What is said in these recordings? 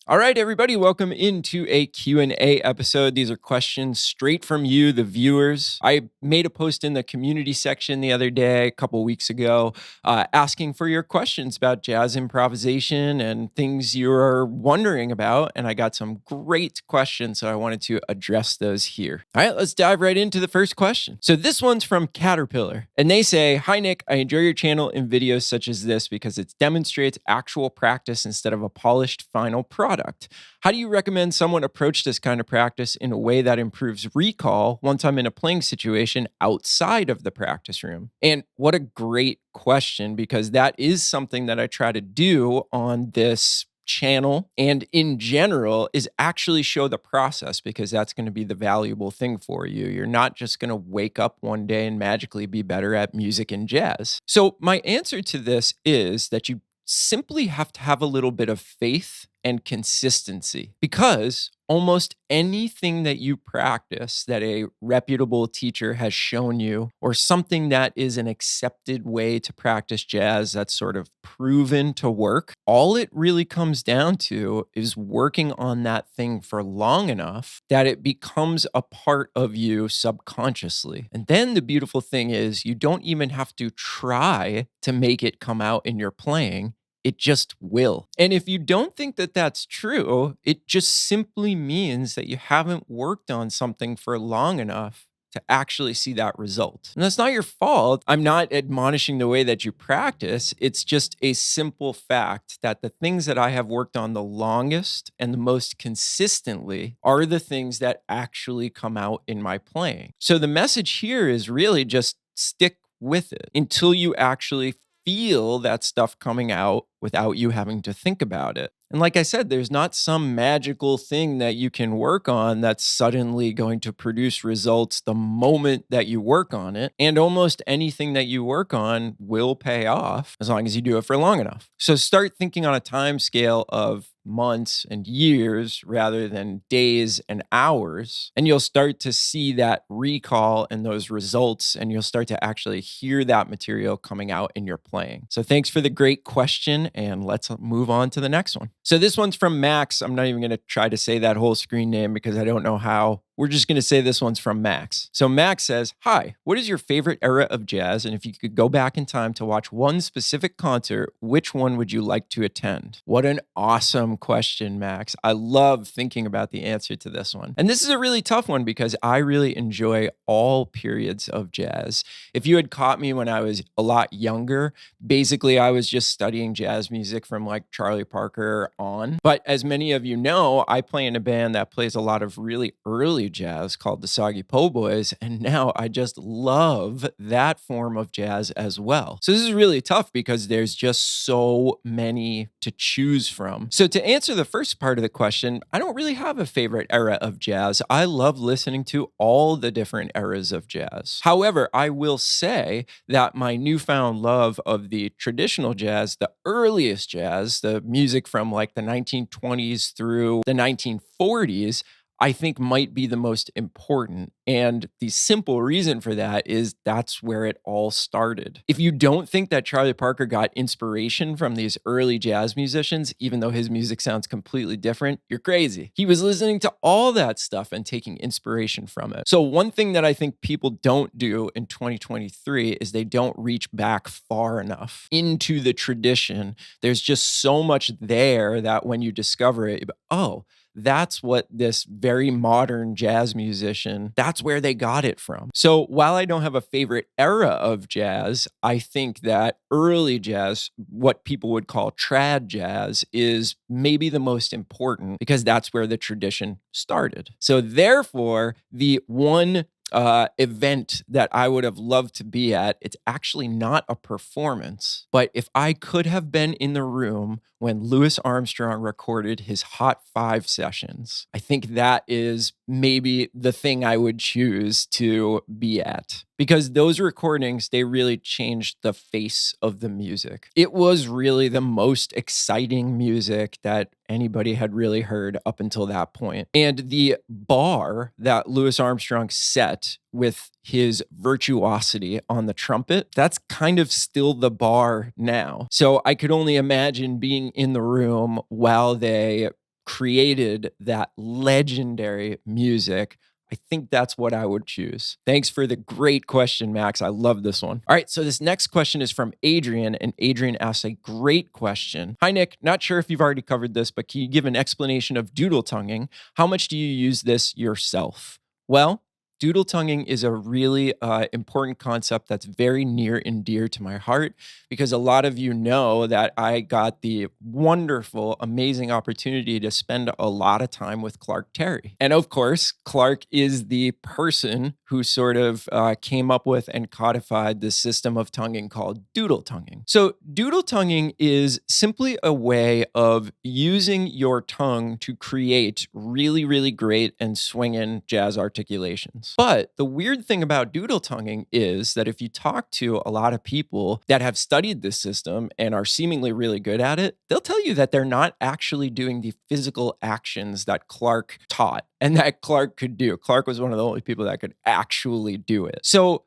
All right, everybody, welcome into a Q&A episode. These are questions straight from you, the viewers. I made a post in the community section the other day, a couple weeks ago, asking for your questions about jazz improvisation and things you're wondering about. And I got some great questions, so I wanted to address those here. All right, let's dive right into the first question. So this one's from Caterpillar, and they say, "Hi, Nick. I enjoy your channel and videos such as this because it demonstrates actual practice instead of a polished final product. How do you recommend someone approach this kind of practice in a way that improves recall once I'm in a playing situation outside of the practice room?" And what a great question, because that is something that I try to do on this channel and in general is actually show the process, because that's going to be the valuable thing for you. You're not just going to wake up one day and magically be better at music and jazz. So my answer to this is that you simply have to have a little bit of faith and consistency, because almost anything that you practice that a reputable teacher has shown you, or something that is an accepted way to practice jazz that's sort of proven to work, all it really comes down to is working on that thing for long enough that it becomes a part of you subconsciously. And then the beautiful thing is you don't even have to try to make it come out in your playing. It just will. And if you don't think that that's true, it just simply means that you haven't worked on something for long enough to actually see that result. And that's not your fault. I'm not admonishing the way that you practice. It's just a simple fact that the things that I have worked on the longest and the most consistently are the things that actually come out in my playing. So the message here is really just stick with it until you actually feel that stuff coming out without you having to think about it. And like I said, there's not some magical thing that you can work on that's suddenly going to produce results the moment that you work on it. And almost anything that you work on will pay off as long as you do it for long enough. So start thinking on a time scale of months and years rather than days and hours, and you'll start to see that recall and those results, and you'll start to actually hear that material coming out in your playing. So thanks for the great question, and let's move on to the next one. So this one's from Max. I'm not even going to try to say that whole screen name because I don't know how. We're just going to say this one's from Max. So Max says, "Hi, what is your favorite era of jazz? And if you could go back in time to watch one specific concert, which one would you like to attend?" What an awesome question, Max. I love thinking about the answer to this one. And this is a really tough one because I really enjoy all periods of jazz. If you had caught me when I was a lot younger, basically I was just studying jazz music from like Charlie Parker on. But as many of you know, I play in a band that plays a lot of really early jazz called the Soggy Po Boys, and now I just love that form of jazz as well. So this is really tough because there's just so many to choose from. So to answer the first part of the question, I don't really have a favorite era of jazz. I love listening to all the different eras of jazz. However, I will say that my newfound love of the traditional jazz, the earliest jazz, the music from like the 1920s through the 1940s, I think might be the most important. And the simple reason for that is that's where it all started. If you don't think that Charlie Parker got inspiration from these early jazz musicians, even though his music sounds completely different, you're crazy. He was listening to all that stuff and taking inspiration from it. So one thing that I think people don't do in 2023 is they don't reach back far enough into the tradition. There's just so much there that when you discover it, oh, that's what this very modern jazz musician, that's where they got it from. So while I don't have a favorite era of jazz, I think that early jazz, what people would call trad jazz, is maybe the most important because that's where the tradition started. So therefore, the one event that I would have loved to be at, it's actually not a performance, but if I could have been in the room when Louis Armstrong recorded his Hot 5 sessions, I think that is maybe the thing I would choose to be at. Because those recordings, they really changed the face of the music. It was really the most exciting music that anybody had really heard up until that point. And the bar that Louis Armstrong set with his virtuosity on the trumpet, that's kind of still the bar now. So I could only imagine being in the room while they created that legendary music, I think that's what I would choose. Thanks for the great question, Max. I love this one. All right, so this next question is from Adrian, and Adrian asks a great question. Hi, Nick. Not sure if you've already covered this, but can you give an explanation of doodle tonguing? How much do you use this yourself? Well, doodle tonguing is a really important concept that's very near and dear to my heart because a lot of you know that I got the wonderful, amazing opportunity to spend a lot of time with Clark Terry. And of course, Clark is the person who sort of came up with and codified the system of tonguing called doodle tonguing. So, doodle tonguing is simply a way of using your tongue to create really, really great and swinging jazz articulations. But the weird thing about doodle tonguing is that if you talk to a lot of people that have studied this system and are seemingly really good at it, they'll tell you that they're not actually doing the physical actions that Clark taught and that Clark could do. Clark was one of the only people that could actually do it. So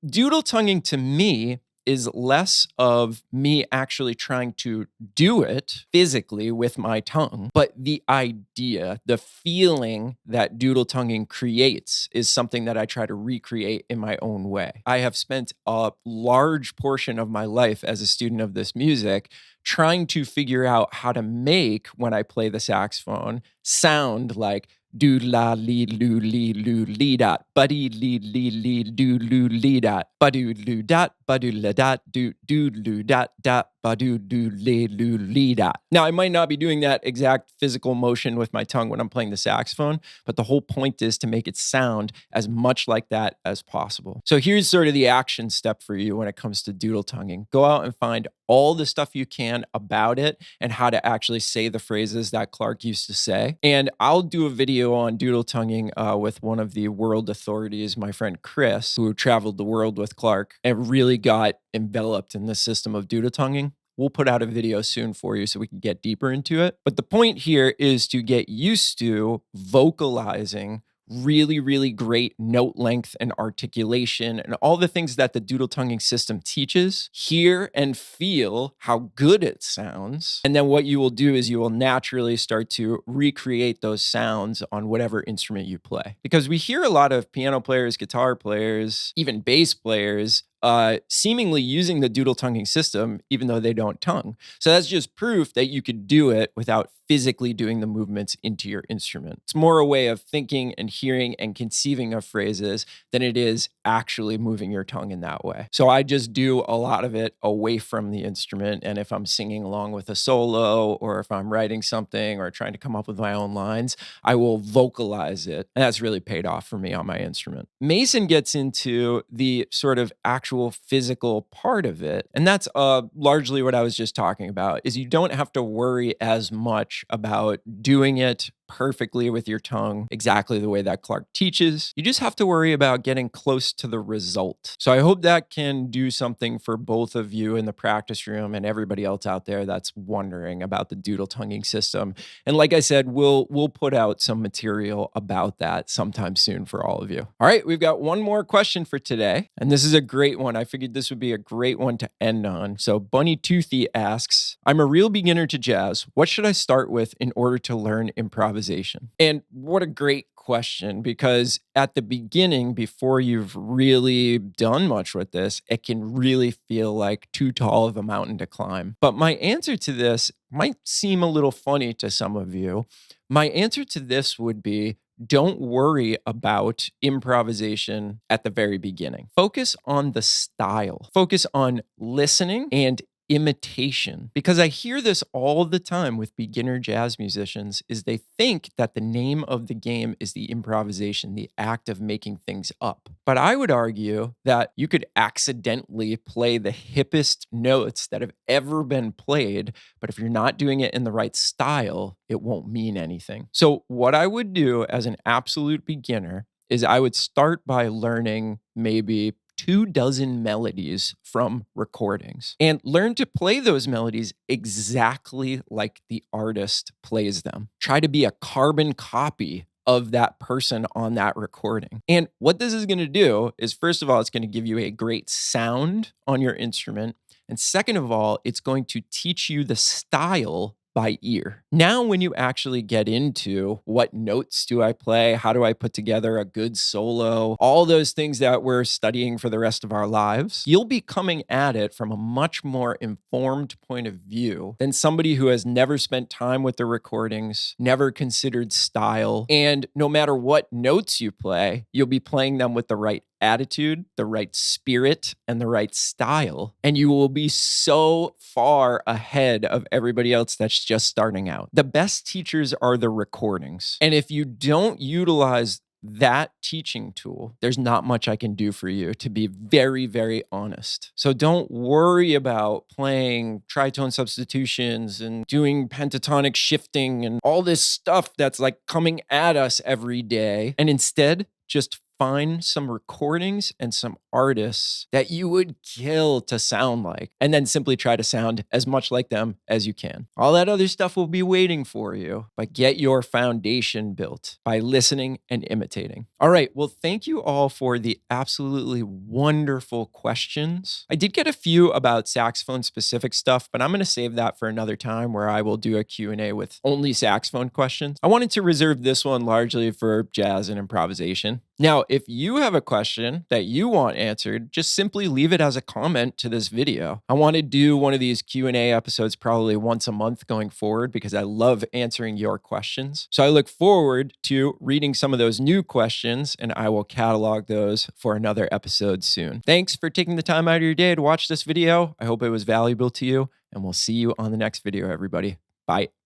doodle tonguing to me is less of me actually trying to do it physically with my tongue, but the idea, the feeling that doodle tonguing creates is something that I try to recreate in my own way. I have spent a large portion of my life as a student of this music trying to figure out how to make, when I play the saxophone, sound like do la lee loo lee loo lee dot buddy lee lee lee do loo lee dot badu loo dot badu la dot do loo dot dot badu do lee loo lee dot. Now I might not be doing that exact physical motion with my tongue when I'm playing the saxophone, but the whole point is to make it sound as much like that as possible. So here's sort of the action step for you when it comes to doodle tonguing. Go out and find all the stuff you can about it and how to actually say the phrases that Clark used to say. And I'll do a video on doodle tonguing with one of the world authorities, my friend Chris, who traveled the world with Clark and really got enveloped in the system of doodle tonguing. We'll put out a video soon for you so we can get deeper into it. But the point here is to get used to vocalizing really, really great note length and articulation and all the things that the doodle tonguing system teaches. Hear and feel how good it sounds. And then what you will do is you will naturally start to recreate those sounds on whatever instrument you play. Because we hear a lot of piano players, guitar players, even bass players seemingly using the doodle tonguing system, even though they don't tongue. So that's just proof that you could do it without physically doing the movements into your instrument. It's more a way of thinking and hearing and conceiving of phrases than it is actually moving your tongue in that way. So I just do a lot of it away from the instrument. And if I'm singing along with a solo, or if I'm writing something or trying to come up with my own lines, I will vocalize it. And that's really paid off for me on my instrument. Mason gets into the sort of actual physical part of it. And that's largely what I was just talking about, is you don't have to worry as much about doing it perfectly with your tongue exactly the way that Clark teaches. You just have to worry about getting close to the result. So I hope that can do something for both of you in the practice room and everybody else out there that's wondering about the doodle tonguing system. And like I said, we'll put out some material about that sometime soon for all of you. All right, we've got one more question for today, and this is a great one. I figured this would be a great one to end on. So Bunny Toothy asks, I'm a real beginner to jazz. What should I start with in order to learn improvisation? And what a great question, because at the beginning, before you've really done much with this, it can really feel like too tall of a mountain to climb. But my answer to this might seem a little funny to some of you. My answer to this would be, don't worry about improvisation at the very beginning. Focus on the style. Focus on listening and imitation, because I hear this all the time with beginner jazz musicians, is they think that the name of the game is the improvisation, the act of making things up. But I would argue that you could accidentally play the hippest notes that have ever been played, but if you're not doing it in the right style, it won't mean anything. So what I would do as an absolute beginner is I would start by learning maybe 24 melodies from recordings and learn to play those melodies exactly like the artist plays them. Try to be a carbon copy of that person on that recording. And what this is going to do is, first of all, it's going to give you a great sound on your instrument. And second of all, it's going to teach you the style by ear. Now, when you actually get into what notes do I play, how do I put together a good solo, all those things that we're studying for the rest of our lives, you'll be coming at it from a much more informed point of view than somebody who has never spent time with the recordings, never considered style, and no matter what notes you play, you'll be playing them with the right attitude, the right spirit, and the right style. And you will be so far ahead of everybody else that's just starting out. The best teachers are the recordings. And if you don't utilize that teaching tool, there's not much I can do for you, to be very, very honest. So don't worry about playing tritone substitutions and doing pentatonic shifting and all this stuff that's like coming at us every day. And instead, just find some recordings and some artists that you would kill to sound like, and then simply try to sound as much like them as you can. All that other stuff will be waiting for you, but get your foundation built by listening and imitating. All right. Well, thank you all for the absolutely wonderful questions. I did get a few about saxophone specific stuff, but I'm going to save that for another time where I will do a Q&A with only saxophone questions. I wanted to reserve this one largely for jazz and improvisation. Now, if you have a question that you want answered, just simply leave it as a comment to this video. I want to do one of these Q&A episodes probably once a month going forward because I love answering your questions. So I look forward to reading some of those new questions, and I will catalog those for another episode soon. Thanks for taking the time out of your day to watch this video. I hope it was valuable to you, and we'll see you on the next video, everybody. Bye.